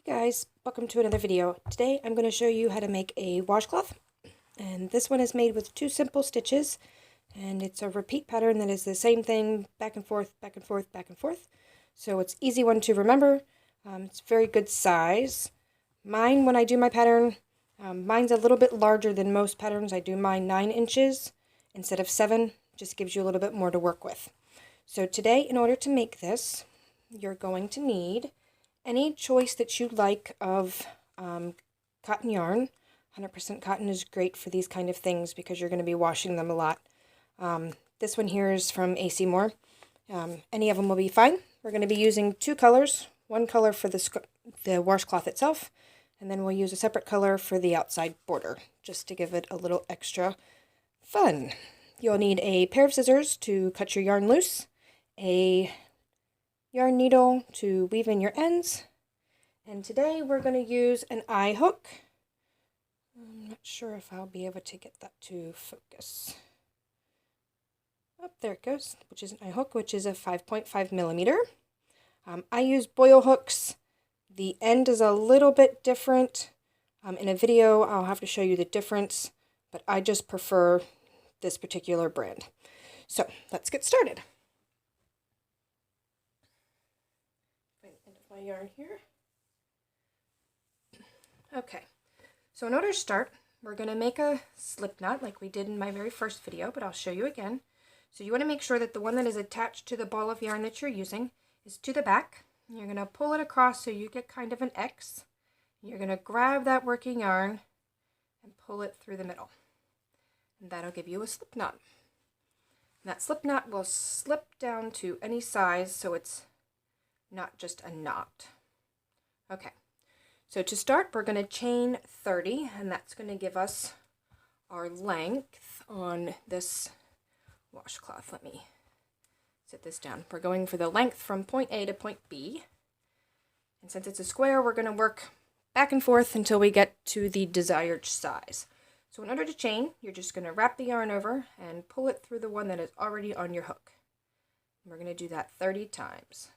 Hey guys, welcome to another video. Today I'm going to show you how to make a washcloth, and this one is made with two simple stitches, and it's a repeat pattern that is the same thing back and forth, back and forth, back and forth. So it's easy one to remember. It's very good size. Mine, when I do my pattern, mine's a little bit larger than most patterns. I do mine 9 inches instead of 7. Just gives you a little bit more to work with. So today, in order to make this, you're going to need any choice that you like of cotton yarn. 100% cotton is great for these kind of things because you're going to be washing them a lot. This one here is from AC Moore. Any of them will be fine. We're going to be using two colors. One color for the washcloth itself, and then we'll use a separate color for the outside border, just to give it a little extra fun. You'll need a pair of scissors to cut your yarn loose, a yarn needle to weave in your ends, and today we're going to use an eye hook. I'm not sure if I'll be able to get that to focus. Oh, there it goes, which is an eye hook, which is a 5.5 millimeter. I use boil hooks. The end is a little bit different. In a video I'll have to show you the difference, but I just prefer this particular brand. So let's get started. Find the end of my yarn here. Okay, so in order to start, we're going to make a slip knot like we did in my very first video, but I'll show you again. So you want to make sure that the one that is attached to the ball of yarn that you're using is to the back. You're going to pull it across so you get kind of an X. You're going to grab that working yarn and pull it through the middle. And that'll give you a slip knot. And that slip knot will slip down to any size so it's not just a knot. Okay, so to start we're going to chain 30, and that's going to give us our length on this washcloth. Let me set this down. We're going for the length from point A to point B, and since it's a square we're going to work back and forth until we get to the desired size. So in order to chain, you're just going to wrap the yarn over and pull it through the one that is already on your hook. And we're going to do that 30 times.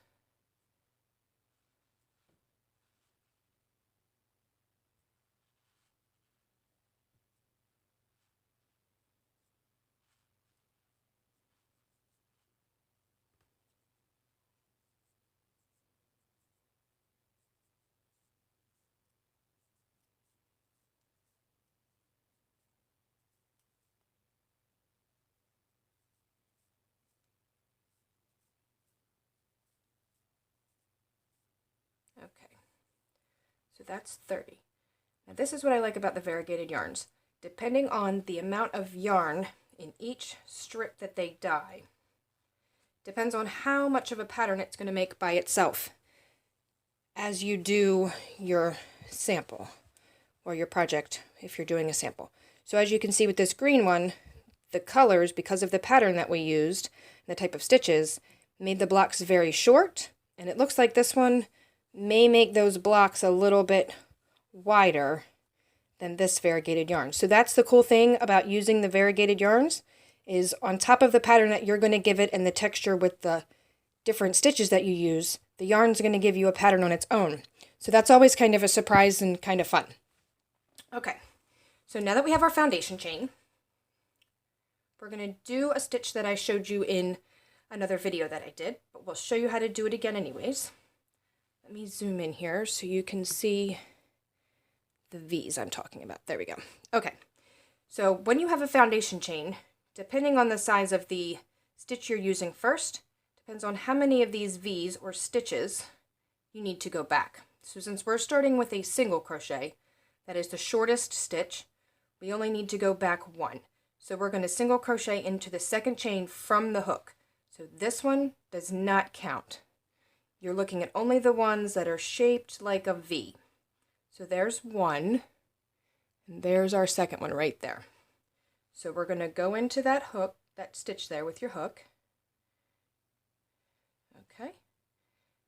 Okay, so that's 30. Now this is what I like about the variegated yarns. Depending on the amount of yarn in each strip that they dye, depends on how much of a pattern it's going to make by itself as you do your sample or your project if you're doing a sample. So as you can see with this green one, the colors, because of the pattern that we used, the type of stitches, made the blocks very short, and it looks like this one may make those blocks a little bit wider than this variegated yarn. So that's the cool thing about using the variegated yarns, is on top of the pattern that you're going to give it and the texture with the different stitches that you use, the yarn's going to give you a pattern on its own. So that's always kind of a surprise and kind of fun. Okay, so now that we have our foundation chain, we're going to do a stitch that I showed you in another video that I did, but we'll show you how to do it again anyways. Let me zoom in here so you can see the V's I'm talking about. There we go. Okay, so when you have a foundation chain, depending on the size of the stitch you're using first, depends on how many of these V's or stitches you need to go back. So since we're starting with a single crochet, that is the shortest stitch, we only need to go back 1. So we're going to single crochet into the second chain from the hook. So this one does not count. You're looking at only the ones that are shaped like a V. So there's one, and there's our second one right there. So we're going to go into that hook, that stitch there with your hook. Okay.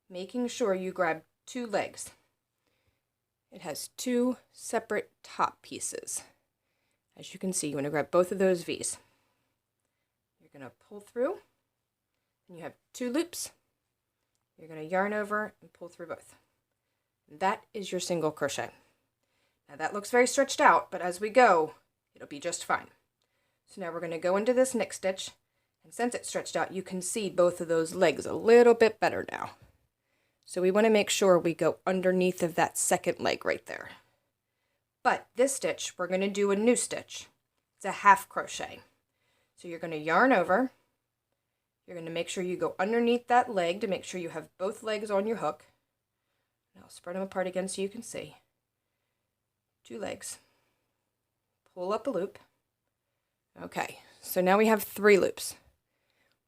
Making sure you grab 2 legs. It has 2 separate top pieces. As you can see, you want to grab both of those V's. You're going to pull through, and you have 2 loops. You're going to yarn over and pull through both. That is your single crochet. Now that looks very stretched out, but as we go, it'll be just fine. So now we're going to go into this next stitch, and since it's stretched out, you can see both of those legs a little bit better now. So we want to make sure we go underneath of that second leg right there. But this stitch, we're going to do a new stitch. It's a half crochet. So you're going to yarn over. You're going to make sure you go underneath that leg to make sure you have both legs on your hook. And I'll spread them apart again so you can see. 2 legs. Pull up a loop. Okay, so now we have 3 loops.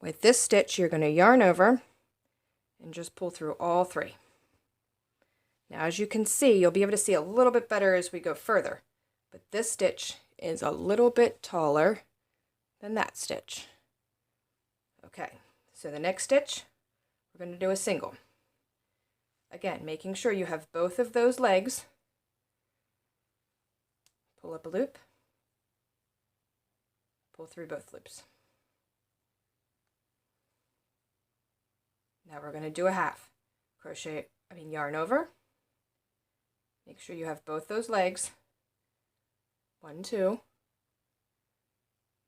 With this stitch, you're going to yarn over and just pull through all 3. Now, as you can see, you'll be able to see a little bit better as we go further. But this stitch is a little bit taller than that stitch. Okay, so the next stitch, we're going to do a single. Again, making sure you have both of those legs. Pull up a loop. Pull through both loops. Now we're going to do a half. Yarn over. Make sure you have both those legs. 1, 2.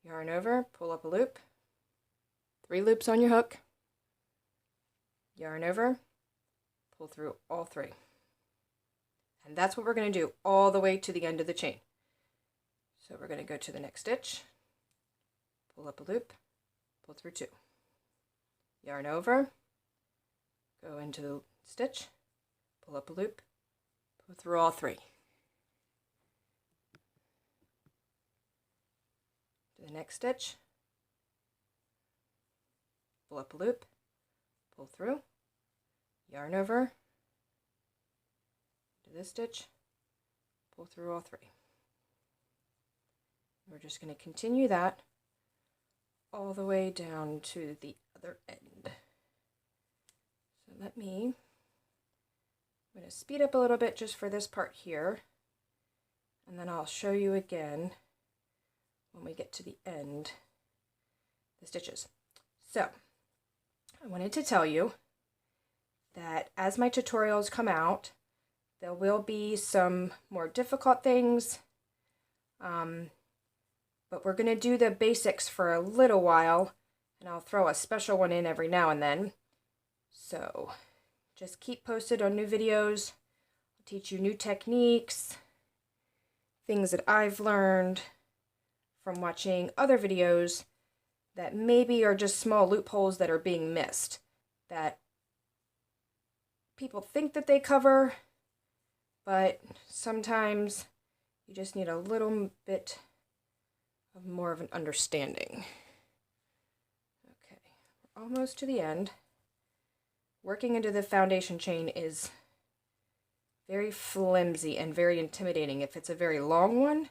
Yarn over, pull up a loop. 3 loops on your hook. Yarn over, pull through all 3. And that's what we're going to do all the way to the end of the chain. So we're going to go to the next stitch. Pull up a loop, pull through 2. Yarn over, go into the stitch, pull up a loop, pull through all 3. To the next stitch, pull up a loop, pull through, yarn over, to this stitch, pull through all 3. We're just going to continue that all the way down to the other end. So I'm going to speed up a little bit just for this part here, and then I'll show you again when we get to the end the stitches. So I wanted to tell you that as my tutorials come out, there will be some more difficult things, but we're going to do the basics for a little while, and I'll throw a special one in every now and then. So just keep posted on new videos. I'll teach you new techniques, things that I've learned from watching other videos that maybe are just small loopholes that are being missed, that people think that they cover, but sometimes you just need a little bit of more of an understanding. Okay, we're almost to the end. Working into the foundation chain is very flimsy and very intimidating if it's a very long one,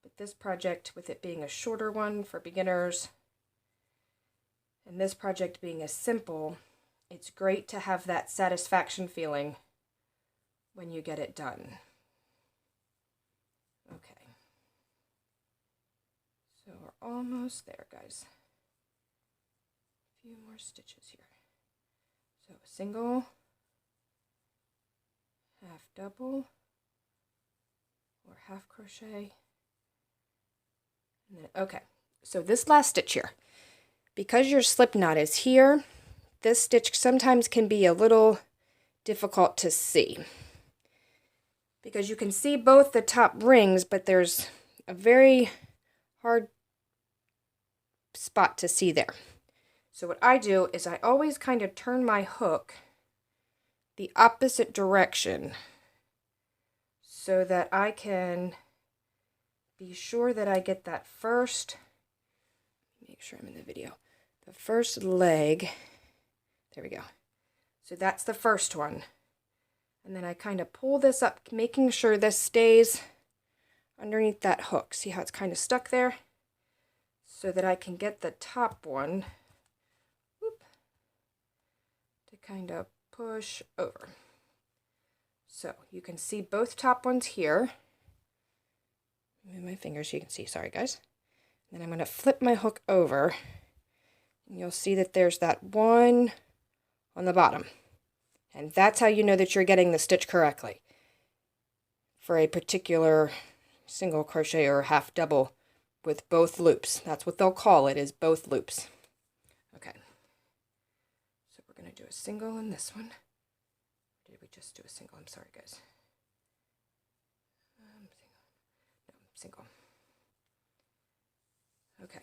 but this project, with it being a shorter one for beginners, and this project being a simple, it's great to have that satisfaction feeling when you get it done. Okay. So we're almost there, guys. A few more stitches here. So a single, half double, or half crochet, and then, okay, so this last stitch here, because your slip knot is here, this stitch sometimes can be a little difficult to see, because you can see both the top rings, but there's a very hard spot to see there. So what I do is I always kind of turn my hook the opposite direction so that I can be sure that I get that first, make sure I'm in the video, the first leg, there we go. So that's the first one. And then I kind of pull this up, making sure this stays underneath that hook. See how it's kind of stuck there? So that I can get the top one, whoop, to kind of push over. So you can see both top ones here. Move my fingers so you can see, sorry guys. Then I'm going to flip my hook over, and you'll see that there's that one on the bottom. And that's how you know that you're getting the stitch correctly for a particular single crochet or half double with both loops. That's what they'll call it, is both loops. Okay, so we're going to do a single in this one. Or did we just do a single? I'm sorry, guys. Single. Okay,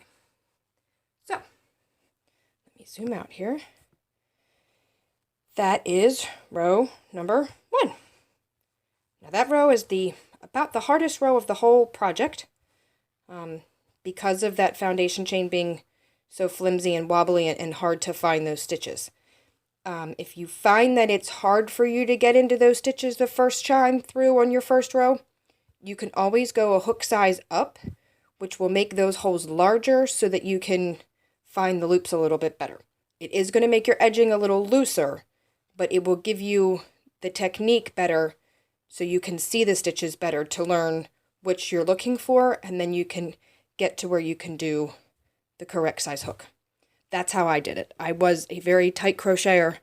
so let me zoom out here. That is row number 1. Now that row is about the hardest row of the whole project, because of that foundation chain being so flimsy and wobbly and hard to find those stitches. If you find that it's hard for you to get into those stitches the first time through on your first row, you can always go a hook size up, which will make those holes larger so that you can find the loops a little bit better. It is going to make your edging a little looser, but it will give you the technique better so you can see the stitches better to learn which you're looking for, and then you can get to where you can do the correct size hook. That's how I did it. I was a very tight crocheter.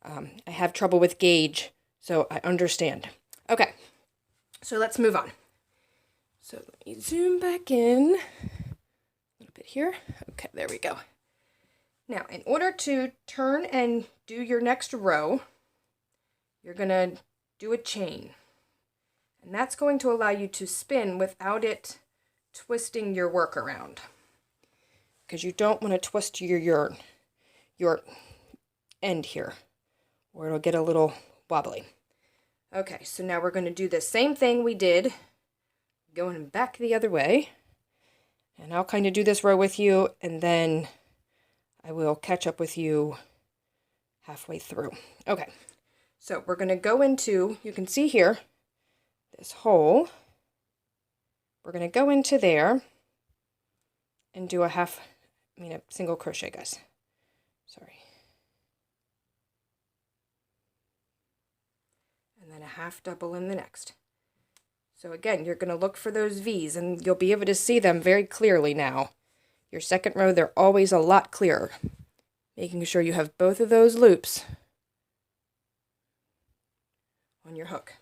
I have trouble with gauge, so I understand. Okay, so let's move on. So let me zoom back in a little bit here. Okay, there we go. Now, in order to turn and do your next row, you're going to do a chain. And that's going to allow you to spin without it twisting your work around. Because you don't want to twist your end here, or it'll get a little wobbly. Okay, so now we're going to do the same thing we did going back the other way. And I'll kind of do this row with you, and then I will catch up with you halfway through. Okay, so we're going to go into, you can see here, this hole. We're going to go into there and do a single crochet, guys. Sorry. And then a half double in the next. So again, you're going to look for those V's, and you'll be able to see them very clearly now. Your second row, they're always a lot clearer. Making sure you have both of those loops on your hook.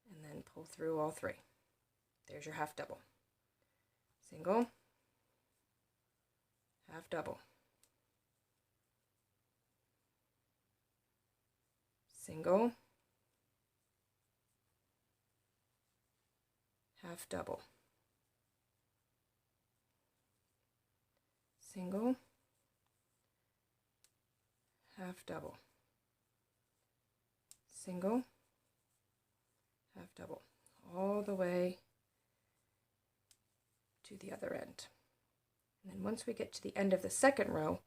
And then pull through all 3. There's your half double. Single, half double. Single, half double. Single, half double. Single, half double. All the way to the other end. And then once we get to the end of the second row,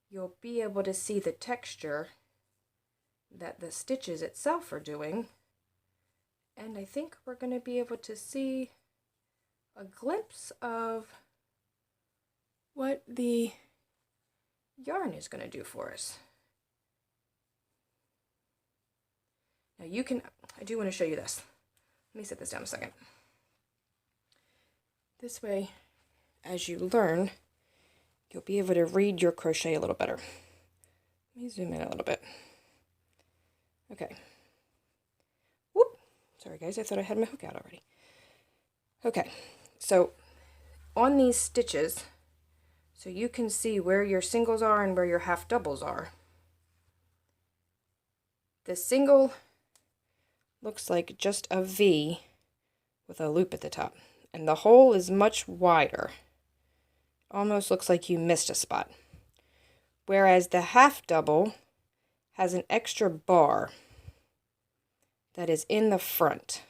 you'll be able to see the texture that the stitches itself are doing. And I think we're going to be able to see a glimpse of what the yarn is going to do for us. Now I do want to show you this. Let me set this down a second. This way, as you learn, you'll be able to read your crochet a little better. Let me zoom in a little bit. Okay. Whoop! Sorry guys, I thought I had my hook out already. Okay, so on these stitches, so you can see where your singles are and where your half doubles are. The single looks like just a V with a loop at the top. And the hole is much wider. Almost looks like you missed a spot. Whereas the half double has an extra bar that is in the front.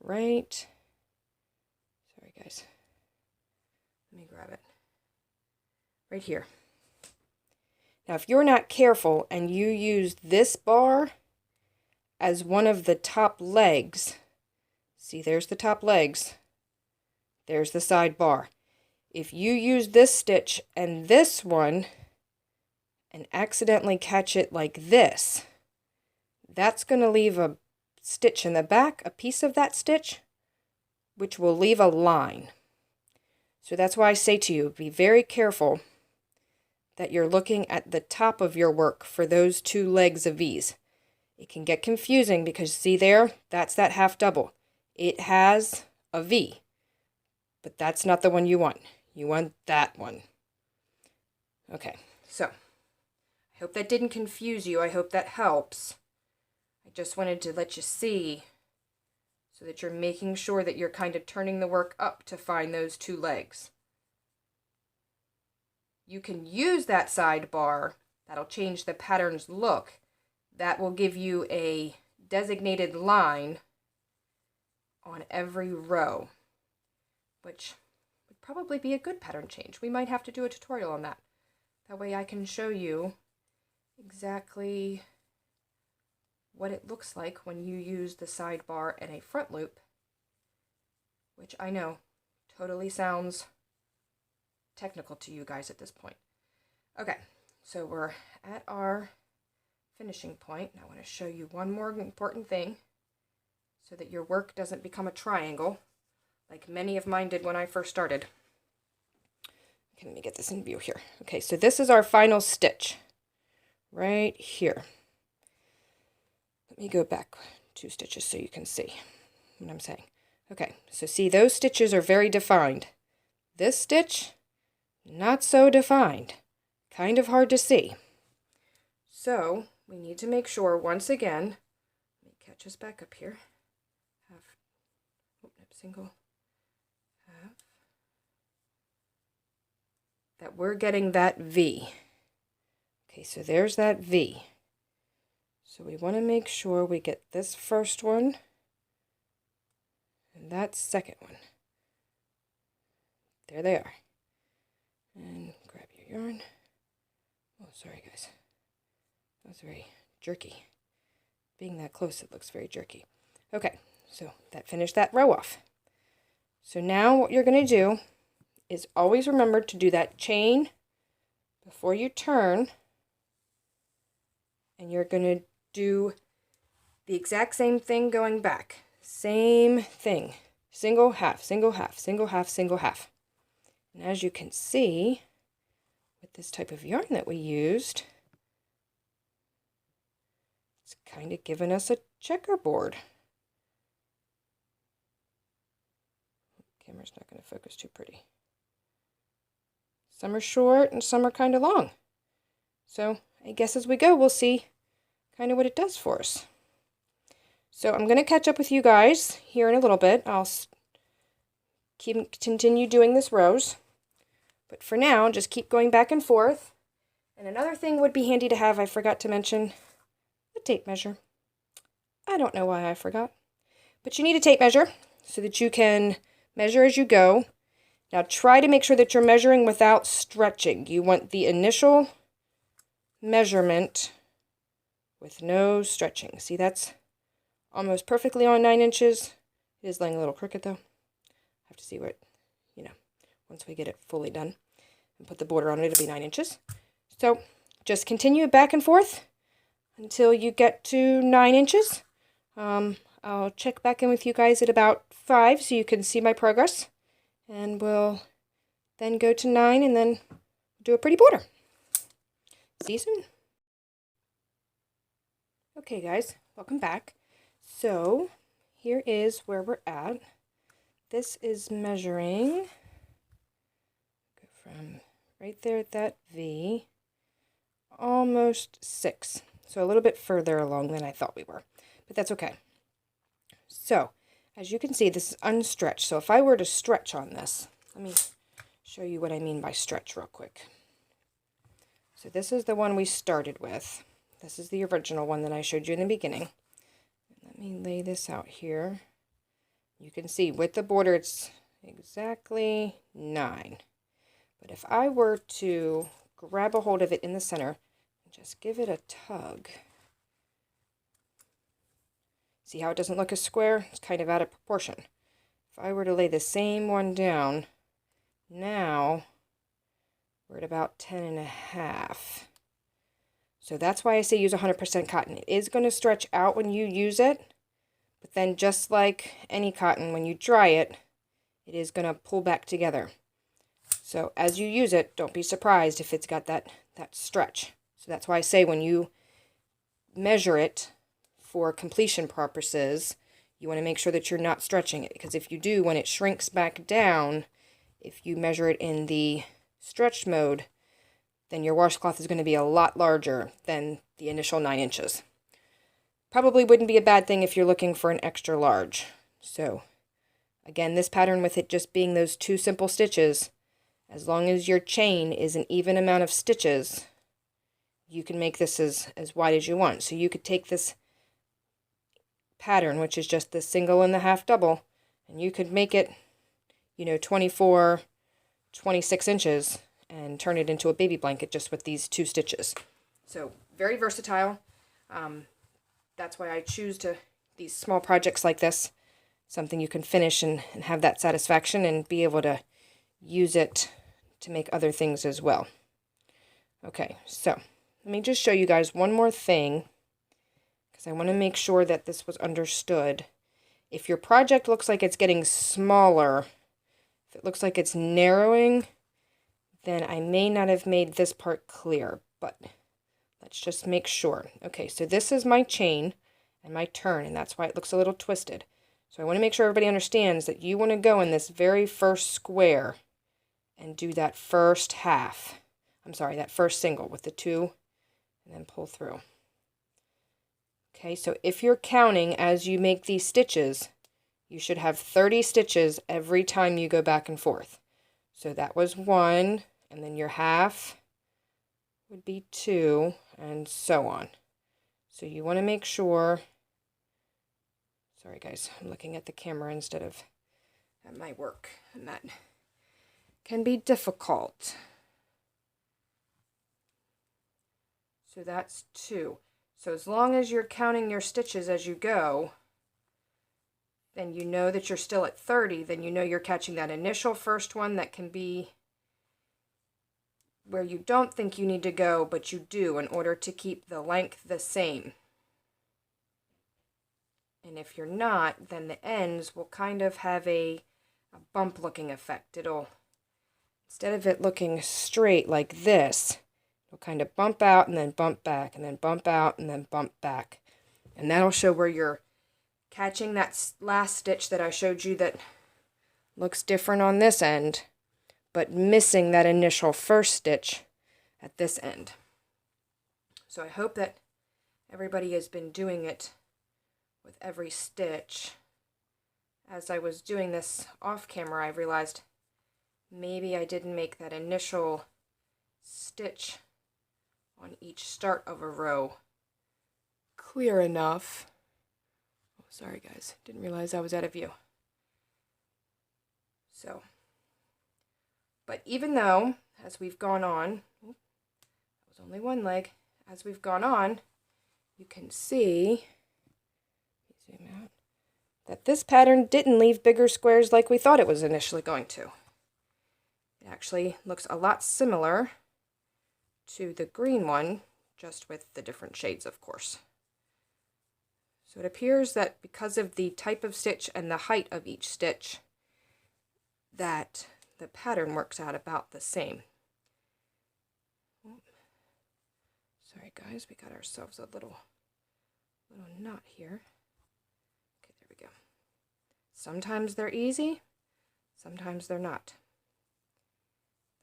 Right? Sorry guys. Let me grab it. Right here. Now if you're not careful and you use this bar as one of the top legs, see there's the top legs. There's the side bar. If you use this stitch and this one and accidentally catch it like this, that's going to leave a stitch in the back, a piece of that stitch, which will leave a line. So that's why I say to you, be very careful that you're looking at the top of your work for those 2 legs of V's. It can get confusing because see there, that's that half double. It has a V, but that's not the one you want. You want that one. Okay, so I hope that didn't confuse you. I hope that helps. I just wanted to let you see so that you're making sure that you're kind of turning the work up to find those 2 legs. You can use that sidebar. That'll change the pattern's look. That will give you a designated line on every row, which would probably be a good pattern change. We might have to do a tutorial on that. That way I can show you exactly what it looks like when you use the sidebar and a front loop, which I know totally sounds technical to you guys at this point. Okay, so we're at our finishing point. Now I want to show you one more important thing so that your work doesn't become a triangle like many of mine did when I first started. Okay, let me get this in view here. Okay, so this is our final stitch right here. Let me go back 2 stitches so you can see what I'm saying. Okay, so see those stitches are very defined. This stitch, not so defined. Kind of hard to see. So we need to make sure once again, let me catch us back up here. Single half. That we're getting that V. Okay, so there's that V. So we want to make sure we get this first one and that second one. There they are. And grab your yarn. Oh, sorry guys. That was very jerky. Being that close, it looks very jerky. Okay, so that finished that row off. So now what you're going to do is always remember to do that chain before you turn, and you're going to do the exact same thing going back. Same thing. Single half, single half, single half, single half. And as you can see, with this type of yarn that we used, it's kind of given us a checkerboard. Camera's not going to focus too pretty. Some are short and some are kind of long. So I guess as we go, we'll see kind of what it does for us. So I'm going to catch up with you guys here in a little bit. I'll continue doing this rows. But for now, just keep going back and forth. And another thing would be handy to have, I forgot to mention, a tape measure. I don't know why I forgot. But you need a tape measure so that you can measure as you go. Now try to make sure that you're measuring without stretching. You want the initial measurement with no stretching. See, that's almost perfectly on 9 inches. It is laying a little crooked though. I have to see what, once we get it fully done and put the border on it, it'll be 9 inches. So just continue back and forth until you get to 9 inches. I'll check back in with you guys at about 5 so you can see my progress. And we'll then go to 9 and then do a pretty border. See you soon. Okay guys, welcome back. So here is where we're at. This is measuring, go from right there at that V, almost 6. So a little bit further along than I thought we were, but that's okay. So as you can see, this is unstretched. So if I were to stretch on this, let me show you what I mean by stretch real quick. So this is the one we started with. This is the original one that I showed you in the beginning. Let me lay this out here. You can see with the border, it's exactly 9. But if I were to grab a hold of it in the center and just give it a tug, see how it doesn't look a square? It's kind of out of proportion. If I were to lay the same one down, now we're at about 10.5. So that's why I say use 100% cotton. It is going to stretch out when you use it, but then just like any cotton, when you dry it, it is going to pull back together. So as you use it, don't be surprised if it's got that that stretch. So that's why I say when you measure it for completion purposes, you want to make sure that you're not stretching it, because if you do, when it shrinks back down, if you measure it in the stretched mode, then your washcloth is going to be a lot larger than the initial 9 inches. Probably wouldn't be a bad thing if you're looking for an extra large. So again, this pattern with it just being those 2 simple stitches, as long as your chain is an even amount of stitches, you can make this as wide as you want. So you could take this pattern, which is just the single and the half double, and you could make it, 24, 26 inches and turn it into a baby blanket just with these 2 stitches. So very versatile. That's why I choose these small projects like this, something you can finish and have that satisfaction and be able to use it to make other things as well. Okay, so let me just show you guys one more thing, because I want to make sure that this was understood. If your project looks like it's getting smaller, if it looks like it's narrowing, then I may not have made this part clear, but let's just make sure. Okay, so this is my chain and my turn, and that's why it looks a little twisted. So I want to make sure everybody understands that you want to go in this very first square and do that first half. That first single with the 2, and then pull through. Okay, so if you're counting as you make these stitches, you should have 30 stitches every time you go back and forth. So that was 1, and then your half would be 2, and so on. So you want to make sure, sorry guys, I'm looking at the camera instead of at my work, and that can be difficult. So that's 2. So as long as you're counting your stitches as you go, then you know that you're still at 30, then you know you're catching that initial first one that can be where you don't think you need to go, but you do in order to keep the length the same. And if you're not, then the ends will kind of have a bump looking effect. It'll, instead of it looking straight like this, it'll kind of bump out and then bump back and then bump out and then bump back. And that'll show where you're catching that last stitch that I showed you that looks different on this end, but missing that initial first stitch at this end. So I hope that everybody has been doing it with every stitch. As I was doing this off camera, I realized maybe I didn't make that initial stitch on each start of a row clear enough. Oh, sorry guys, didn't realize I was out of view. So, but even though, as we've gone on, that was only one leg, as we've gone on, you can see, zoom out, that this pattern didn't leave bigger squares like we thought it was initially going to. It actually looks a lot similar to the green one, just with the different shades, of course. So it appears that because of the type of stitch and the height of each stitch, that the pattern works out about the same. Sorry guys, we got ourselves a little knot here. Okay, there we go. Sometimes they're easy, sometimes they're not.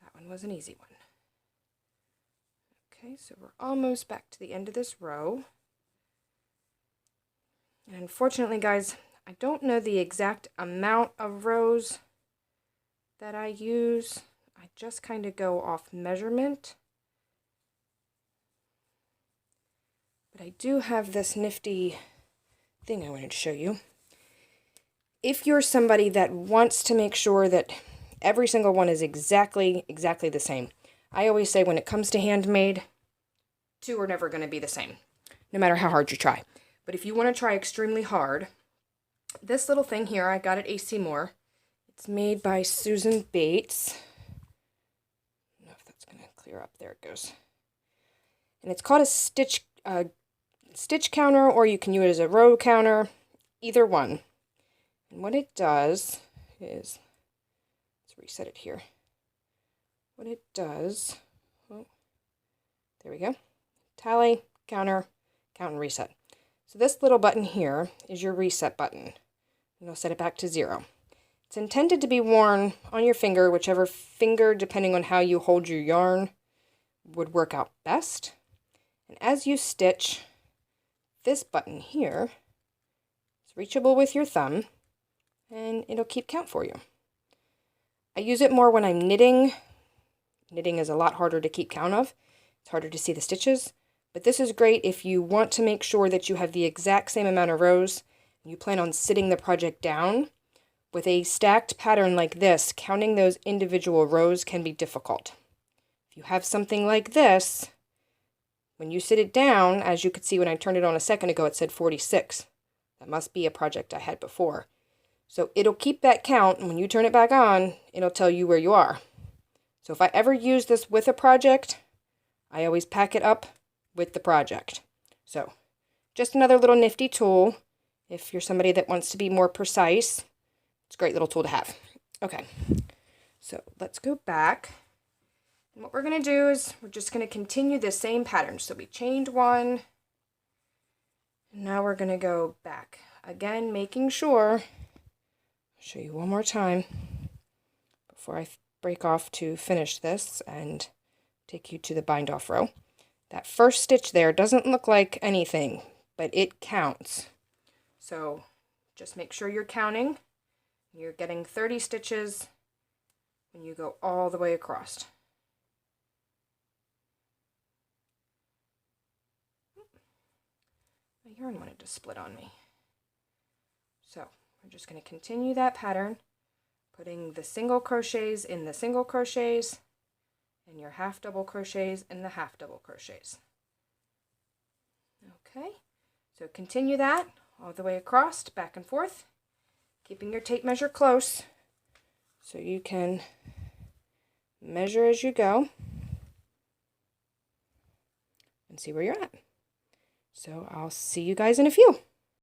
That one was an easy one. Okay, so we're almost back to the end of this row. And unfortunately, guys, I don't know the exact amount of rows that I use. I just kind of go off measurement. But I do have this nifty thing I wanted to show you. If you're somebody that wants to make sure that every single one is exactly the same, I always say when it comes to handmade, 2 are never going to be the same, no matter how hard you try. But if you want to try extremely hard, this little thing here, I got at AC Moore. It's made by Susan Bates. I don't know if that's going to clear up. There it goes. And it's called a stitch counter, or you can use it as a row counter, either one. And what it does is, let's reset it here. What it does, oh, There we go. Tally, counter, count and reset. So this little button here is your reset button. You'll set it back to 0. It's intended to be worn on your finger, whichever finger, depending on how you hold your yarn, would work out best. And as you stitch, this button here is reachable with your thumb, and it'll keep count for you. I use it more when I'm knitting. Knitting is a lot harder to keep count of. It's harder to see the stitches. But this is great if you want to make sure that you have the exact same amount of rows and you plan on sitting the project down. With a stacked pattern like this, counting those individual rows can be difficult. If you have something like this, when you sit it down, as you could see when I turned it on a second ago, it said 46. That must be a project I had before. So it'll keep that count, and when you turn it back on, it'll tell you where you are. So if I ever use this with a project, I always pack it up with the project. So just another little nifty tool if you're somebody that wants to be more precise. It's a great little tool to have. Okay, so let's go back. And what we're going to do is we're just going to continue the same pattern. So we chained 1, and now we're going to go back. Again, making sure, I'll show you one more time before I break off to finish this and take you to the bind off row. That first stitch there doesn't look like anything, but it counts. So just make sure you're counting. You're getting 30 stitches when you go all the way across. My yarn wanted to split on me. So we're just going to continue that pattern, putting the single crochets in the single crochets and your half double crochets in the half double crochets. Okay, so continue that all the way across, back and forth, keeping your tape measure close so you can measure as you go and see where you're at. So I'll see you guys in a few.